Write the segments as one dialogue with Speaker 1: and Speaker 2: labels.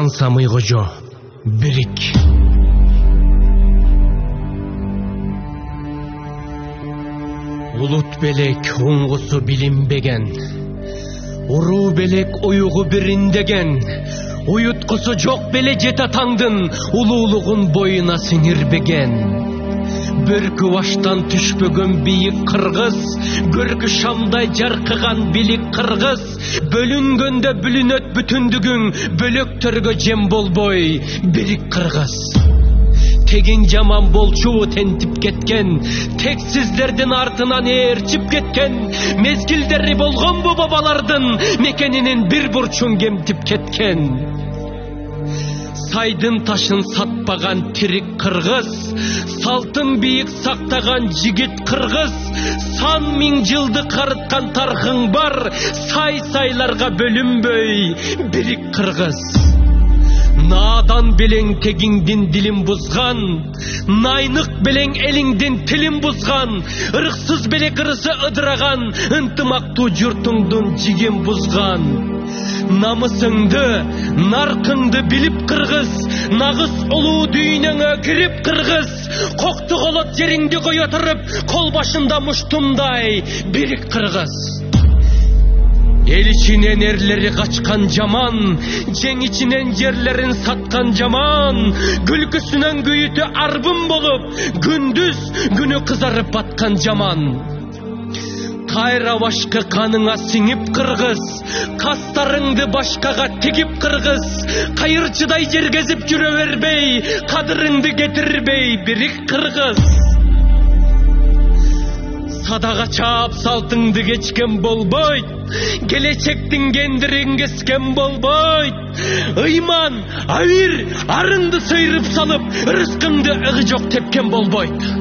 Speaker 1: Арслан Самыйкожо, Бирик. Улут белек оңгусу билинбеген, уруу белек оюгу бириндеген, уюткусу жок беле жета таңдын улуулугун бойуна сиңирбеген. Бөркү баштан түшпөгөн бийик кыргыз, көркү шамдай жаркыган билик кыргыз, бөлүнгөндө бүлүнөт бүтүндүгүң, бөлөктөргө жем болбой бирик кыргыз. Тегин жаман болчу тентип кеткен, тексиздердин артынан ээрчип кеткен, мезгилдери болгон бу бабалардын мекенинин бир бурчун кемтип кеткен. Сайдын ташын сатпаган тирик кыргыз, салтын бийик сактаган жигит кыргыз, сан миң жылды карыткан тархың бар, сай-сайларга бөлүнбөй бирик кыргыз. Надан белең тегиңдин дилин бузган, найнык белең элиңдин тилин бузган, ырыксыз белек ырысы ыдыраган, ынтымактуу журтуңдун жигин бузган. Намысыңды, наркыңды билип кыргыз, нагыз улуу дүйнөңө кирип кыргыз, кокту колот жериңди кое туруп, кол башында муштумдай бирик кыргыз. Эл ичинен эрлери качкан жаман, жең ичинен жерлерин саткан жаман, күлкүсүнөн күйүтү арбын болуп, күндүз күнү кызарып баткан жаман. Кайра башкы каныңа сиңип кыргыз, кастарыңды башкага тигип кыргыз, кайырчыдай жергезип жүрө бербей, кадырыңды кетирбей бирик кыргыз. Садага чаап салтыңды кечкен болбойт, келечектин кендирин кескен болбойт. Ыйман, авир, арыңды сыйрып салып, рызкыңды ыгы жок тепкен болбойт.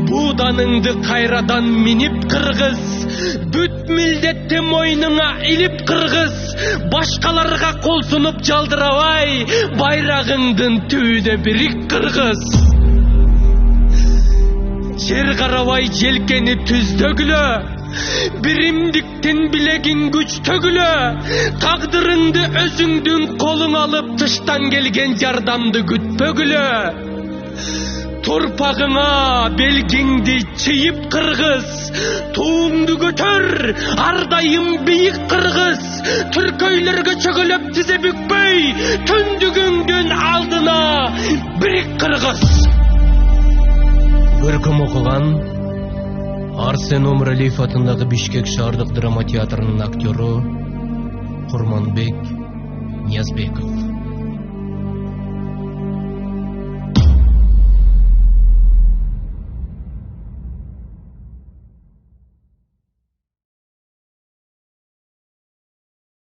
Speaker 1: Буданыңды кайрадан минип кыргыз, бүт милдетти мойнуңа илип кыргыз, башкаларга кол сунуп жалдырабай, байрагыңдын түбүнө бирик кыргыз. Жер карабай желкени түздөгүлө, биримдиктин билегин күчтөгүлө, тагдырыңды өзүңдүн колуң алып, тыштан келген жардамды күтпөгүлө. Турпагыңа белгиңди чыйып кыргыз, туңду көтөр, ардайым бийик кыргыз, түркөйлөргө чөгөлөп тизе бүкпөй, түндүгүңдүн алдына бирик кыргыз. Көркөм окуган Арсен Омралиев атындагы Бишкек шаардык драма театрынын актёру Курманбек Ниязбеков.